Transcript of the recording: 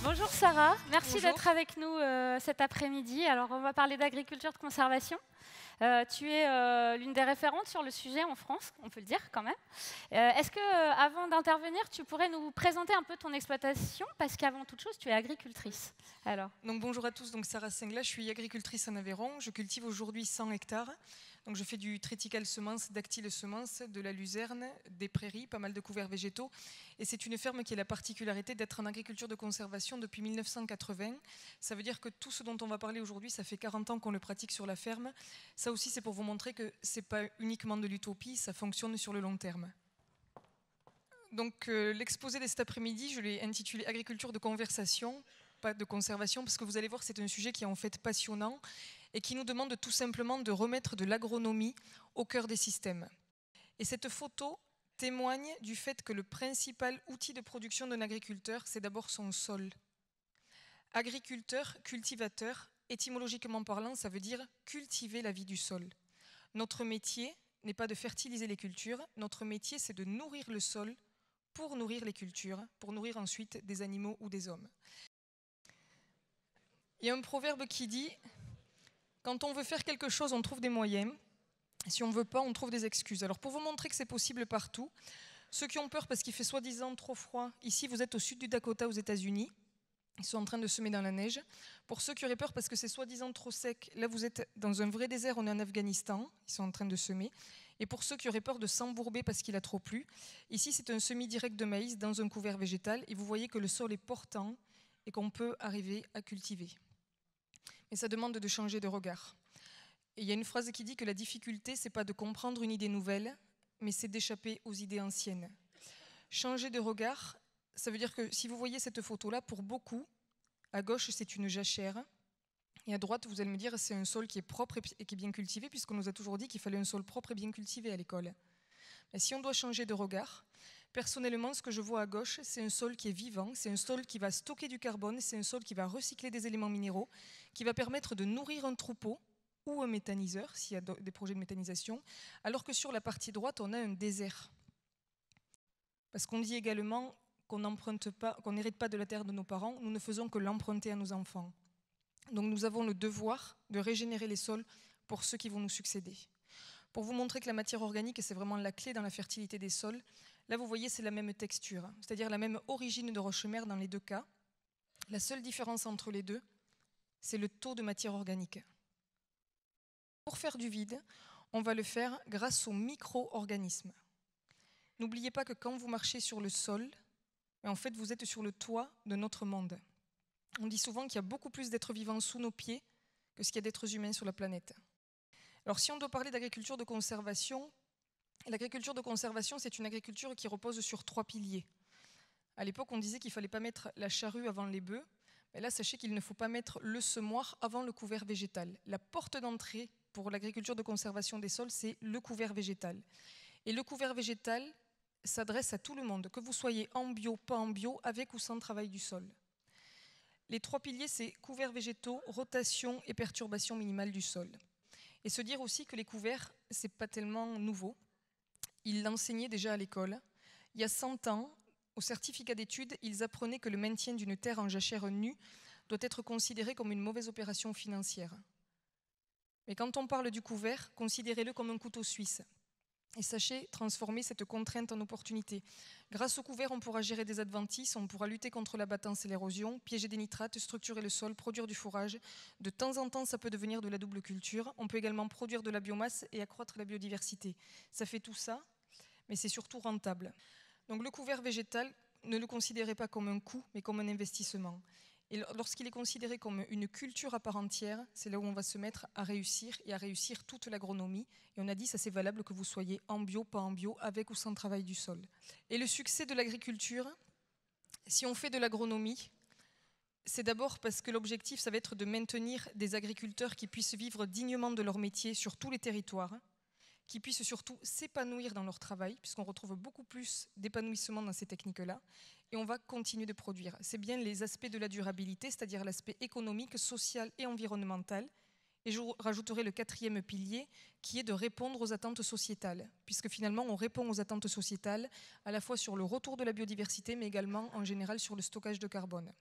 Bonjour Sarah, merci Bonjour. d'être avec nous cet après-midi. Alors on va parler d'agriculture de conservation. Tu es l'une des référentes sur le sujet en France, on peut le dire quand même. Est-ce que, avant d'intervenir, tu pourrais nous présenter un peu ton exploitation? Parce qu'avant toute chose, tu es agricultrice. Alors, Donc, bonjour à tous, donc Sarah Sengla, je suis agricultrice en Aveyron. Je cultive aujourd'hui 100 hectares. Donc, je fais du triticale semence, dactyle semence, de la luzerne, des prairies, pas mal de couverts végétaux. Et c'est une ferme qui a la particularité d'être en agriculture de conservation depuis 1980. Ça veut dire que tout ce dont on va parler aujourd'hui, ça fait 40 ans qu'on le pratique sur la ferme. Ça aussi, c'est pour vous montrer que ce n'est pas uniquement de l'utopie, ça fonctionne sur le long terme. Donc, l'exposé de cet après-midi, je l'ai intitulé « Agriculture de conversation », pas de conservation, parce que vous allez voir, c'est un sujet qui est en fait passionnant et qui nous demande tout simplement de remettre de l'agronomie au cœur des systèmes. Et cette photo témoigne du fait que le principal outil de production d'un agriculteur, c'est d'abord son sol. Agriculteur, cultivateur, étymologiquement parlant, ça veut dire cultiver la vie du sol. Notre métier n'est pas de fertiliser les cultures, notre métier c'est de nourrir le sol pour nourrir les cultures, pour nourrir ensuite des animaux ou des hommes. Il y a un proverbe qui dit « Quand on veut faire quelque chose, on trouve des moyens. Si on ne veut pas, on trouve des excuses. » Alors pour vous montrer que c'est possible partout, ceux qui ont peur parce qu'il fait soi-disant trop froid, ici vous êtes au sud du Dakota aux États-Unis, ils sont en train de semer dans la neige. Pour ceux qui auraient peur parce que c'est soi-disant trop sec, là vous êtes dans un vrai désert, on est en Afghanistan, ils sont en train de semer. Et pour ceux qui auraient peur de s'embourber parce qu'il a trop plu, ici c'est un semis direct de maïs dans un couvert végétal et vous voyez que le sol est portant et qu'on peut arriver à cultiver. Mais ça demande de changer de regard. Et il y a une phrase qui dit que la difficulté, c'est pas de comprendre une idée nouvelle, mais c'est d'échapper aux idées anciennes. Changer de regard, ça veut dire que si vous voyez cette photo-là, pour beaucoup, à gauche, c'est une jachère, et à droite, vous allez me dire, c'est un sol qui est propre et qui est bien cultivé, puisqu'on nous a toujours dit qu'il fallait un sol propre et bien cultivé à l'école. Mais si on doit changer de regard, personnellement, ce que je vois à gauche, c'est un sol qui est vivant, c'est un sol qui va stocker du carbone, c'est un sol qui va recycler des éléments minéraux, qui va permettre de nourrir un troupeau ou un méthaniseur, s'il y a des projets de méthanisation, alors que sur la partie droite, on a un désert. Parce qu'on dit également qu'on n'emprunte pas, qu'on n'hérite pas de la terre de nos parents, nous ne faisons que l'emprunter à nos enfants. Donc nous avons le devoir de régénérer les sols pour ceux qui vont nous succéder. Pour vous montrer que la matière organique, c'est vraiment la clé dans la fertilité des sols, là vous voyez c'est la même texture, c'est-à-dire la même origine de roche-mère dans les deux cas. La seule différence entre les deux, c'est le taux de matière organique. Pour faire du vide, on va le faire grâce aux micro-organismes. N'oubliez pas que quand vous marchez sur le sol, en fait vous êtes sur le toit de notre monde. On dit souvent qu'il y a beaucoup plus d'êtres vivants sous nos pieds que ce qu'il y a d'êtres humains sur la planète. Alors si on doit parler d'agriculture de conservation, l'agriculture de conservation c'est une agriculture qui repose sur 3 piliers. À l'époque on disait qu'il ne fallait pas mettre la charrue avant les bœufs, mais là sachez qu'il ne faut pas mettre le semoir avant le couvert végétal. La porte d'entrée pour l'agriculture de conservation des sols c'est le couvert végétal. Et le couvert végétal s'adresse à tout le monde, que vous soyez en bio, pas en bio, avec ou sans travail du sol. Les 3 piliers, c'est couverts végétaux, rotation et perturbation minimale du sol. Et se dire aussi que les couverts, ce n'est pas tellement nouveau. Ils l'enseignaient déjà à l'école. Il y a 100 ans, au certificat d'études, ils apprenaient que le maintien d'une terre en jachère nue doit être considéré comme une mauvaise opération financière. Mais quand on parle du couvert, considérez-le comme un couteau suisse. Et sachez transformer cette contrainte en opportunité. Grâce au couvert, on pourra gérer des adventices, on pourra lutter contre l'abattance et l'érosion, piéger des nitrates, structurer le sol, produire du fourrage. De temps en temps, ça peut devenir de la double culture. On peut également produire de la biomasse et accroître la biodiversité. Ça fait tout ça, mais c'est surtout rentable. Donc le couvert végétal, ne le considérez pas comme un coût, mais comme un investissement. Et lorsqu'il est considéré comme une culture à part entière, c'est là où on va se mettre à réussir et à réussir toute l'agronomie. Et on a dit ça c'est valable que vous soyez en bio, pas en bio, avec ou sans travail du sol. Et le succès de l'agriculture, si on fait de l'agronomie, c'est d'abord parce que l'objectif ça va être de maintenir des agriculteurs qui puissent vivre dignement de leur métier sur tous les territoires, qui puissent surtout s'épanouir dans leur travail, puisqu'on retrouve beaucoup plus d'épanouissement dans ces techniques-là, et on va continuer de produire. C'est bien les aspects de la durabilité, c'est-à-dire l'aspect économique, social et environnemental, et je rajouterai le 4e pilier, qui est de répondre aux attentes sociétales, puisque finalement on répond aux attentes sociétales, à la fois sur le retour de la biodiversité, mais également en général sur le stockage de carbone.